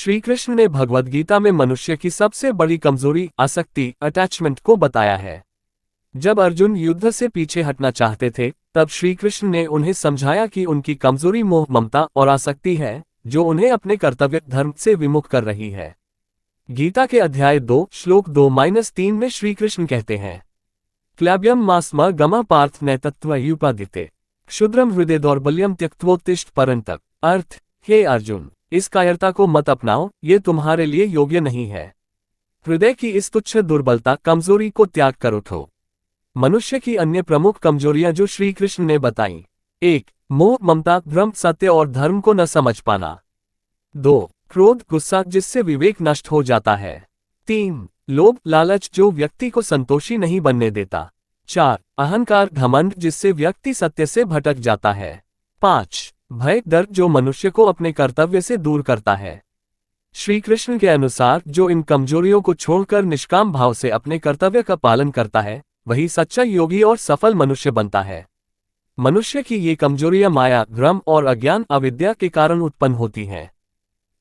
श्री कृष्ण ने भगवद गीता में मनुष्य की सबसे बड़ी कमजोरी आसक्ति अटैचमेंट को बताया है। जब अर्जुन युद्ध से पीछे हटना चाहते थे, तब श्री कृष्ण ने उन्हें समझाया कि उनकी कमजोरी मोह ममता और आसक्ति है, जो उन्हें अपने कर्तव्य धर्म से विमुख कर रही है। गीता के अध्याय 2 श्लोक 2-3 में श्री कृष्ण कहते हैं, क्लैब्यम मास्म गमा पार्थ नैतत्वयुपादिते क्षुद्रम हृदय दौर्बल्यम त्यक्त्वोत्तिष्ठ परंतप। अर्थ, हे अर्जुन, इस कायरता को मत अपनाओ, ये तुम्हारे लिए योग्य नहीं है। हृदय की इस तुच्छ दुर्बलता कमजोरी को त्याग कर उठो। मनुष्य की अन्य प्रमुख कमजोरियां जो श्री कृष्ण ने बताई: 1. मोह ममता भ्रम सत्य और धर्म को न समझ पाना। 2. क्रोध गुस्सा जिससे विवेक नष्ट हो जाता है। 3. लोभ लालच जो व्यक्ति को संतोषी नहीं बनने देता। 4. अहंकार घमंड जिससे व्यक्ति सत्य से भटक जाता है। 5. भय डर जो मनुष्य को अपने कर्तव्य से दूर करता है। श्री कृष्ण के अनुसार जो इन कमजोरियों को छोड़कर निष्काम भाव से अपने कर्तव्य का पालन करता है, वही सच्चा योगी और सफल मनुष्य बनता है। मनुष्य की ये कमजोरियां माया भ्रम और अज्ञान अविद्या के कारण उत्पन्न होती हैं।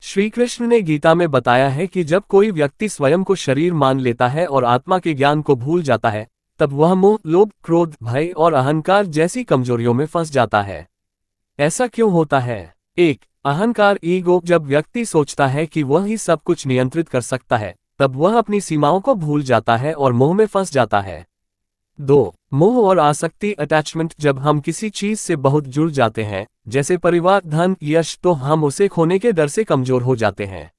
श्री कृष्ण ने गीता में बताया है कि जब कोई व्यक्ति स्वयं को शरीर मान लेता है और आत्मा के ज्ञान को भूल जाता है, तब वह मोह लोभ क्रोध भय और अहंकार जैसी कमजोरियों में फंस जाता है। ऐसा क्यों होता है? 1. अहंकार ईगो जब व्यक्ति सोचता है कि वह ही सब कुछ नियंत्रित कर सकता है, तब वह अपनी सीमाओं को भूल जाता है और मोह में फंस जाता है। 2. मोह और आसक्ति अटैचमेंट जब हम किसी चीज से बहुत जुड़ जाते हैं, जैसे परिवार धन यश, तो हम उसे खोने के डर से कमजोर हो जाते हैं।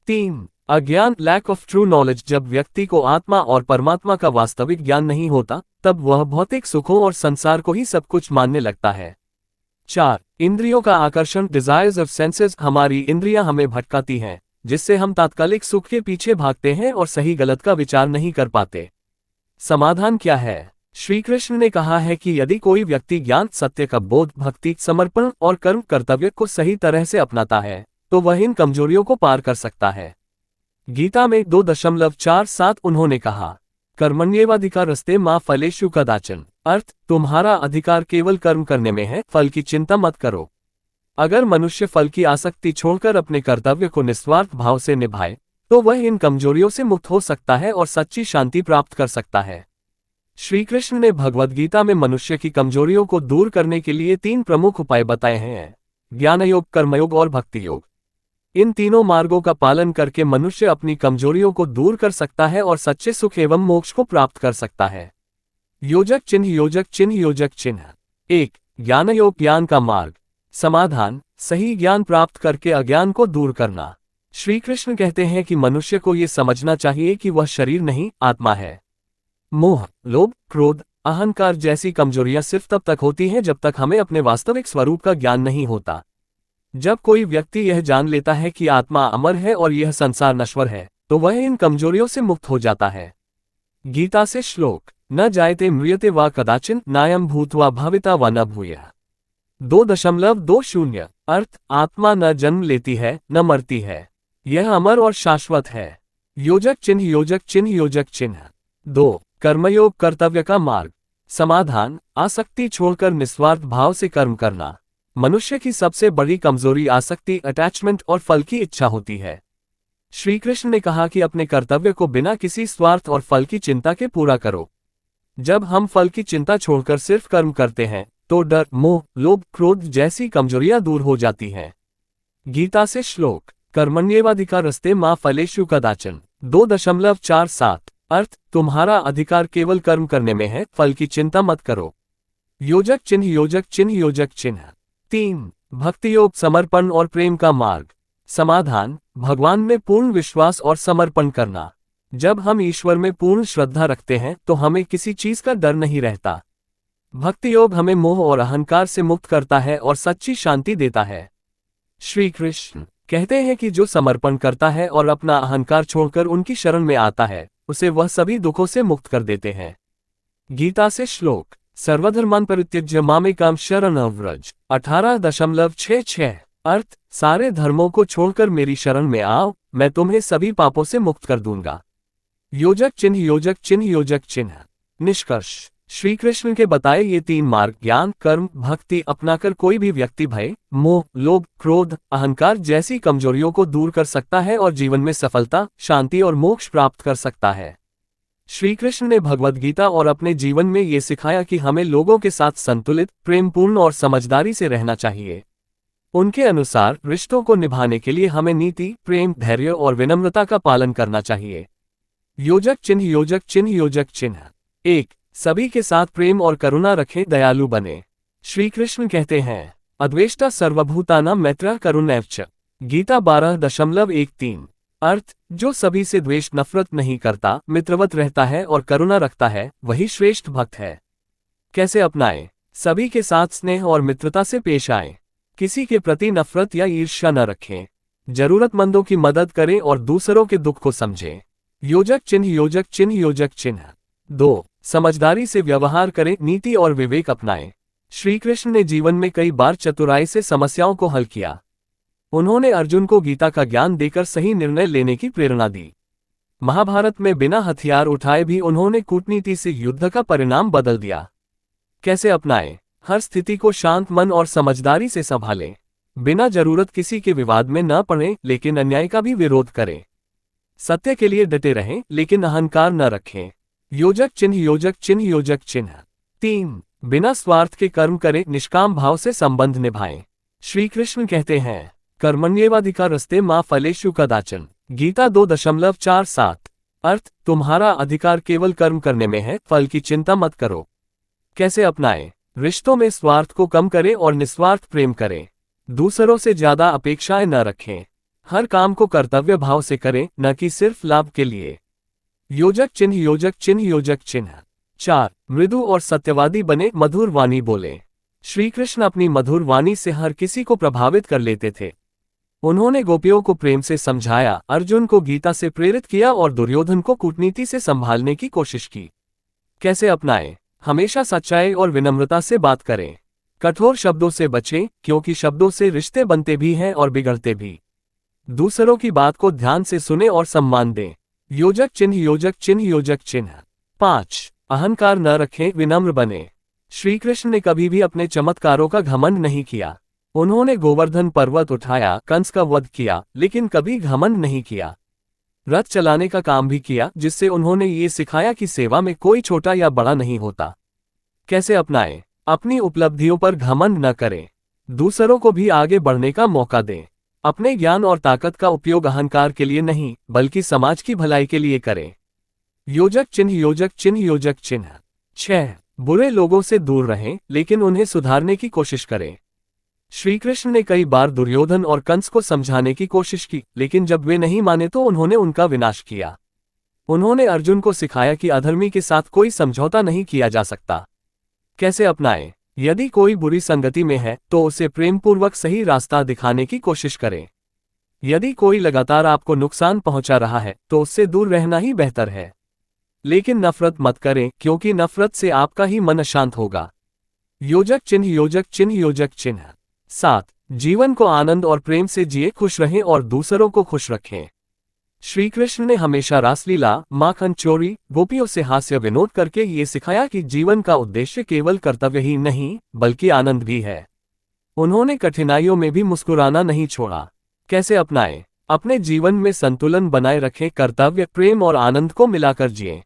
3. अज्ञान लैक ऑफ ट्रू नॉलेज जब व्यक्ति को आत्मा और परमात्मा का वास्तविक ज्ञान नहीं होता, तब वह भौतिक सुखों और संसार को ही सब कुछ मानने लगता है। 4. इंद्रियों का आकर्षण डिजायर्स ऑफ सेंसेस हमारी इंद्रियां हमें भटकाती हैं, जिससे हम तात्कालिक सुख के पीछे भागते हैं और सही गलत का विचार नहीं कर पाते। समाधान क्या है? श्री कृष्ण ने कहा है कि यदि कोई व्यक्ति ज्ञान सत्य का बोध भक्ति समर्पण और कर्म कर्तव्य को सही तरह से अपनाता है, तो वह इन कमजोरियों को पार कर सकता है। गीता में 2.47 उन्होंने कहा, कर्मण्येवाधिकारस्ते मा फलेषु कदाचन। अर्थ, तुम्हारा अधिकार केवल कर्म करने में है, फल की चिंता मत करो। अगर मनुष्य फल की आसक्ति छोड़कर अपने कर्तव्य को निस्वार्थ भाव से निभाए, तो वह इन कमजोरियों से मुक्त हो सकता है और सच्ची शांति प्राप्त कर सकता है। श्री कृष्ण ने भगवद गीता में मनुष्य की कमजोरियों को दूर करने के लिए 3 प्रमुख उपाय बताए हैं: ज्ञानयोग, कर्मयोग और भक्ति योग। इन तीनों मार्गों का पालन करके मनुष्य अपनी कमजोरियों को दूर कर सकता है और सच्चे सुख एवं मोक्ष को प्राप्त कर सकता है। योजक चिन्ह योजक चिन्ह योजक चिन्ह। 1. ज्ञान योग ज्ञान का मार्ग। समाधान, सही ज्ञान प्राप्त करके अज्ञान को दूर करना। श्री कृष्ण कहते हैं कि मनुष्य को ये समझना चाहिए कि वह शरीर नहीं आत्मा है। मोह लोभ क्रोध अहंकार जैसी कमजोरियां सिर्फ तब तक होती हैं जब तक हमें अपने वास्तविक स्वरूप का ज्ञान नहीं होता। जब कोई व्यक्ति यह जान लेता है कि आत्मा अमर है और यह संसार नश्वर है, तो वह इन कमजोरियों से मुक्त हो जाता है। गीता से श्लोक: न जायते म्रियते वा कदाचिन नायम भूत्वा भविता वा न भूयः। 2.20 अर्थ, आत्मा न जन्म लेती है न मरती है, यह अमर और शाश्वत है। योजक चिन्ह योजक चिन्ह योजक चिन्ह। 2. कर्मयोग कर्तव्य का मार्ग। समाधान, आसक्ति छोड़कर निस्वार्थ भाव से कर्म करना। मनुष्य की सबसे बड़ी कमजोरी आसक्ति अटैचमेंट और फल की इच्छा होती है। श्री कृष्ण ने कहा कि अपने कर्तव्य को बिना किसी स्वार्थ और फल की चिंता के पूरा करो। जब हम फल की चिंता छोड़कर सिर्फ कर्म करते हैं, तो डर मोह लोभ क्रोध जैसी कमजोरियां दूर हो जाती हैं। गीता से श्लोक: कर्मण्येवाधिकारस्ते मा फलेषु कदाचन। 2.47 अर्थ, तुम्हारा अधिकार केवल कर्म करने में है, फल की चिंता मत करो। योजक चिन्ह योजक चिन्ह योजक चिन्ह। 3. भक्ति योग समर्पण और प्रेम का मार्ग। समाधान, भगवान में पूर्ण विश्वास और समर्पण करना। जब हम ईश्वर में पूर्ण श्रद्धा रखते हैं, तो हमें किसी चीज का डर नहीं रहता। भक्ति योग हमें मोह और अहंकार से मुक्त करता है और सच्ची शांति देता है। श्री कृष्ण कहते हैं कि जो समर्पण करता है और अपना अहंकार छोड़कर उनकी शरण में आता है, उसे वह सभी दुखों से मुक्त कर देते हैं। गीता से श्लोक: सर्वधर्मान् परित्यज्य मामेकां शरणं व्रज। 18.66 अर्थ, सारे धर्मों को छोड़कर मेरी शरण में आओ, मैं तुम्हें सभी पापों से मुक्त कर दूंगा। योजक चिन्ह योजक चिन्ह योजक चिन्ह। निष्कर्ष: श्री कृष्ण के बताए ये तीन मार्ग ज्ञान कर्म भक्ति अपनाकर कोई भी व्यक्ति भय मोह लोभ क्रोध अहंकार जैसी कमजोरियों को दूर कर सकता है और जीवन में सफलता शांति और मोक्ष प्राप्त कर सकता है। श्री कृष्ण ने भगवद गीता और अपने जीवन में ये सिखाया कि हमें लोगों के साथ संतुलित प्रेमपूर्ण और समझदारी से रहना चाहिए। उनके अनुसार रिश्तों को निभाने के लिए हमें नीति प्रेम धैर्य और विनम्रता का पालन करना चाहिए। योजक चिन्ह योजक चिन्ह योजक चिन्ह 1 सभी के साथ प्रेम और करुणा रखें दयालु बने। श्री कृष्ण कहते हैं अद्वेष्टा सर्वभूतानां मैत्रः करुणैश्च गीता 12.13 अर्थ जो सभी से द्वेष नफरत नहीं करता मित्रवत रहता है और करुणा रखता है वही श्रेष्ठ भक्त है। कैसे अपनाएं? सभी के साथ स्नेह और मित्रता से पेश आएं। किसी के प्रति नफरत या ईर्ष्या न रखें। जरूरतमंदों की मदद करें और दूसरों के दुख को समझें। योजक चिन्ह योजक चिन्ह योजक चिन्ह 2 समझदारी से व्यवहार करें नीति और विवेक अपनाएं। श्री कृष्ण ने जीवन में कई बार चतुराई से समस्याओं को हल किया। उन्होंने अर्जुन को गीता का ज्ञान देकर सही निर्णय लेने की प्रेरणा दी। महाभारत में बिना हथियार उठाए भी उन्होंने कूटनीति से युद्ध का परिणाम बदल दिया। कैसे अपनाएं? हर स्थिति को शांत मन और समझदारी से संभालें। बिना जरूरत किसी के विवाद में न पड़ें लेकिन अन्याय का भी विरोध करें। सत्य के लिए डटे रहें लेकिन अहंकार न रखें। योजक चिन्ह योजक चिन्ह योजक चिन्ह 3 बिना स्वार्थ के कर्म करें निष्काम भाव से संबंध निभाएं। श्री कृष्ण कहते हैं कर्मण्येवाधिकारस्ते मा फलेषु कदाचन गीता 2.47 अर्थ तुम्हारा अधिकार केवल कर्म करने में है फल की चिंता मत करो। कैसे अपनाएं? रिश्तों में स्वार्थ को कम करें और निस्वार्थ प्रेम करें। दूसरों से ज्यादा अपेक्षाएं न रखें। हर काम को कर्तव्य भाव से करें न कि सिर्फ लाभ के लिए। योजक चिन्ह योजक चिन्ह योजक चिन्ह 4 मृदु और सत्यवादी बने मधुर वाणी बोले। श्री कृष्ण अपनी मधुर वाणी से हर किसी को प्रभावित कर लेते थे। उन्होंने गोपियों को प्रेम से समझाया अर्जुन को गीता से प्रेरित किया और दुर्योधन को कूटनीति से संभालने की कोशिश की। कैसे अपनाएं? हमेशा सच्चाई और विनम्रता से बात करें। कठोर शब्दों से बचें क्योंकि शब्दों से रिश्ते बनते भी हैं और बिगड़ते भी। दूसरों की बात को ध्यान से सुने और सम्मान दें। योजक चिन्ह योजक चिन्ह योजक चिन्ह 5 अहंकार न रखें विनम्र बने। श्री कृष्ण ने कभी भी अपने चमत्कारों का घमंड नहीं किया। उन्होंने गोवर्धन पर्वत उठाया कंस का वध किया लेकिन कभी घमंड नहीं किया। रथ चलाने का काम भी किया जिससे उन्होंने ये सिखाया कि सेवा में कोई छोटा या बड़ा नहीं होता। कैसे अपनाएं? अपनी उपलब्धियों पर घमंड न करें। दूसरों को भी आगे बढ़ने का मौका दें। अपने ज्ञान और ताकत का उपयोग अहंकार के लिए नहीं बल्कि समाज की भलाई के लिए करें। योजक चिन्ह योजक चिन्ह योजक चिन्ह 6 बुरे लोगों से दूर रहें लेकिन उन्हें सुधारने की कोशिश करें। श्री कृष्ण ने कई बार दुर्योधन और कंस को समझाने की कोशिश की लेकिन जब वे नहीं माने तो उन्होंने उनका विनाश किया। उन्होंने अर्जुन को सिखाया कि अधर्मी के साथ कोई समझौता नहीं किया जा सकता। कैसे अपनाएं? यदि कोई बुरी संगति में है तो उसे प्रेमपूर्वक सही रास्ता दिखाने की कोशिश करें। यदि कोई लगातार आपको नुकसान पहुंचा रहा है तो उससे दूर रहना ही बेहतर है। लेकिन नफरत मत करें क्योंकि नफरत से आपका ही मन अशांत होगा। योजक चिन्ह योजक चिन्ह योजक चिन्ह 7 जीवन को आनंद और प्रेम से जिए खुश रहें और दूसरों को खुश रखें। श्री कृष्ण ने हमेशा रासलीला माखन चोरी गोपियों से हास्य विनोद करके ये सिखाया कि जीवन का उद्देश्य केवल कर्तव्य ही नहीं बल्कि आनंद भी है। उन्होंने कठिनाइयों में भी मुस्कुराना नहीं छोड़ा। कैसे अपनाएं? अपने जीवन में संतुलन बनाए रखें कर्तव्य प्रेम और आनंद को मिलाकर जिएं।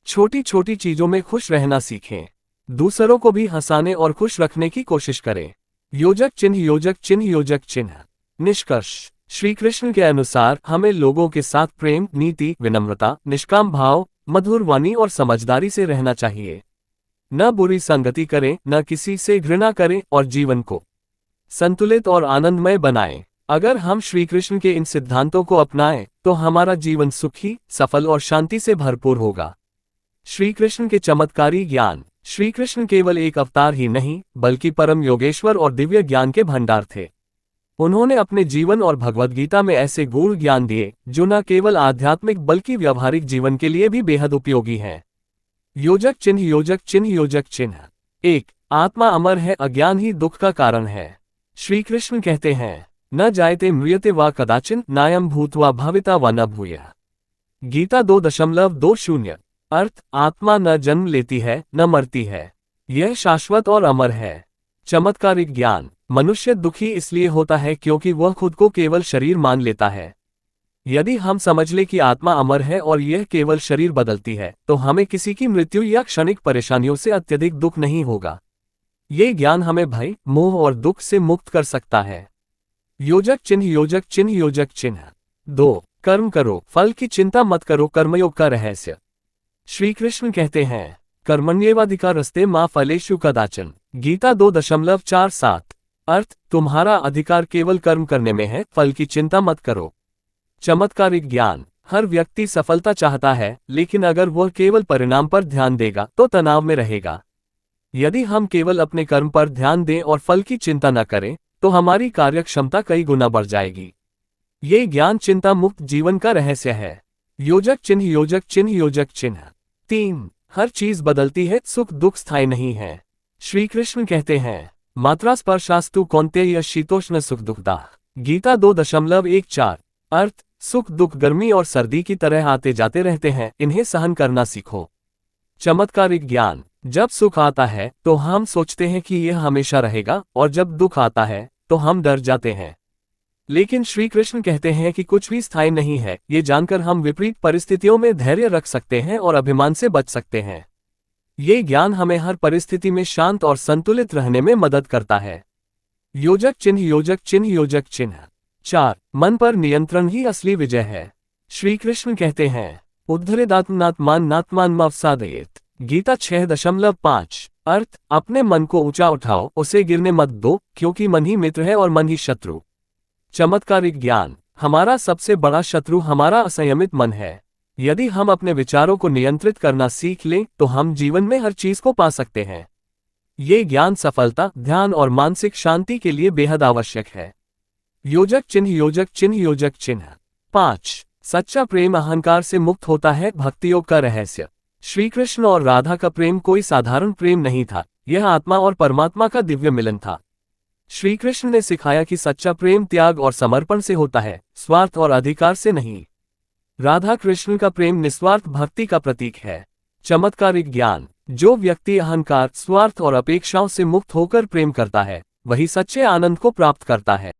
छोटी छोटी चीजों में खुश रहना सीखें। दूसरों को भी हंसाने और खुश रखने की कोशिश करें। योजक चिन्ह योजक चिन्ह योजक चिन्ह निष्कर्ष श्री कृष्ण के अनुसार हमें लोगों के साथ प्रेम नीति विनम्रता निष्काम भाव मधुर वाणी और समझदारी से रहना चाहिए। न बुरी संगति करें न किसी से घृणा करें और जीवन को संतुलित और आनंदमय बनाएं। अगर हम श्री कृष्ण के इन सिद्धांतों को अपनाएं तो हमारा जीवन सुखी सफल और शांति से भरपूर होगा। श्री कृष्ण के चमत्कारी ज्ञान श्री कृष्ण केवल एक अवतार ही नहीं बल्कि परम योगेश्वर और दिव्य ज्ञान के भंडार थे। उन्होंने अपने जीवन और भगवद गीता में ऐसे गूढ़ ज्ञान दिए जो न केवल आध्यात्मिक बल्कि व्यावहारिक जीवन के लिए भी बेहद उपयोगी हैं। योजक चिन्ह योजक चिन्ह योजक चिन्ह 1 आत्मा अमर है अज्ञान ही दुख का कारण है। श्री कृष्ण कहते हैं न जायते म्रियते वा कदाचिन नायम भूत्वा भविता वा न भूयः गीता 2.20 अर्थ, आत्मा न जन्म लेती है न मरती है, यह शाश्वत और अमर है। चमत्कारिक ज्ञान। मनुष्य दुखी इसलिए होता है क्योंकि वह खुद को केवल शरीर मान लेता है। यदि हम समझ ले कि आत्मा अमर है और यह केवल शरीर बदलती है, तो हमें किसी की मृत्यु या क्षणिक परेशानियों से अत्यधिक दुख नहीं होगा। ये ज्ञान हमें भय, मोह और दुख से मुक्त कर सकता है। योजक चिन्ह योजक चिन्ह योजक चिन्ह 2। कर्म करो, फल की चिंता मत करो। कर्मयोग का रहस्य। श्री कृष्ण कहते हैं, कर्मण्येवाधिकारस्ते मा फलेषु कदाचन। गीता 2.47। अर्थ, तुम्हारा अधिकार केवल कर्म करने में है, फल की चिंता मत करो। चमत्कारिक ज्ञान। हर व्यक्ति सफलता चाहता है, लेकिन अगर वह केवल परिणाम पर ध्यान देगा तो तनाव में रहेगा। यदि हम केवल अपने कर्म पर ध्यान दें और फल की चिंता न करें, तो हमारी कार्यक्षमता कई गुना बढ़ जाएगी। ये ज्ञान चिंता मुक्त जीवन का रहस्य है। योजक चिन्ह योजक चिन्ह योजक चिन्ह 3। हर चीज बदलती है, सुख दुख स्थायी नहीं है। श्री कृष्ण कहते हैं, मात्रा स्पर्शास्तु कौन्तेय शीतोष्ण सुख दुखदा। गीता 2.14। अर्थ, सुख दुख गर्मी और सर्दी की तरह आते जाते रहते हैं, इन्हें सहन करना सीखो। चमत्कारिक ज्ञान। जब सुख आता है तो हम सोचते हैं कि यह हमेशा रहेगा, और जब दुख आता है तो हम डर जाते हैं। लेकिन श्री कृष्ण कहते हैं कि कुछ भी स्थायी नहीं है। ये जानकर हम विपरीत परिस्थितियों में धैर्य रख सकते हैं और अभिमान से बच सकते हैं। ये ज्ञान हमें हर परिस्थिति में शांत और संतुलित रहने में मदद करता है। योजक चिन्ह योजक चिन्ह योजक चिन्ह 4। मन पर नियंत्रण ही असली विजय है। श्री कृष्ण कहते हैं, उद्धरेदात्मनात्मान अवसादयेत। गीता 6.5। अर्थ, अपने मन को ऊंचा उठाओ, उसे गिरने मत दो, क्योंकि मन ही मित्र है और मन ही शत्रु। चमत्कारिक ज्ञान। हमारा सबसे बड़ा शत्रु हमारा असंयमित मन है। यदि हम अपने विचारों को नियंत्रित करना सीख लें तो हम जीवन में हर चीज को पा सकते हैं। ये ज्ञान सफलता, ध्यान और मानसिक शांति के लिए बेहद आवश्यक है। योजक चिन्ह योजक चिन्ह योजक चिन्ह 5। सच्चा प्रेम अहंकार से मुक्त होता है। भक्तियोग का रहस्य। श्री कृष्ण और राधा का प्रेम कोई साधारण प्रेम नहीं था, यह आत्मा और परमात्मा का दिव्य मिलन था। श्री कृष्ण ने सिखाया कि सच्चा प्रेम त्याग और समर्पण से होता है, स्वार्थ और अधिकार से नहीं। राधा कृष्ण का प्रेम निस्वार्थ भक्ति का प्रतीक है। चमत्कारिक ज्ञान। जो व्यक्ति अहंकार, स्वार्थ और अपेक्षाओं से मुक्त होकर प्रेम करता है, वही सच्चे आनंद को प्राप्त करता है।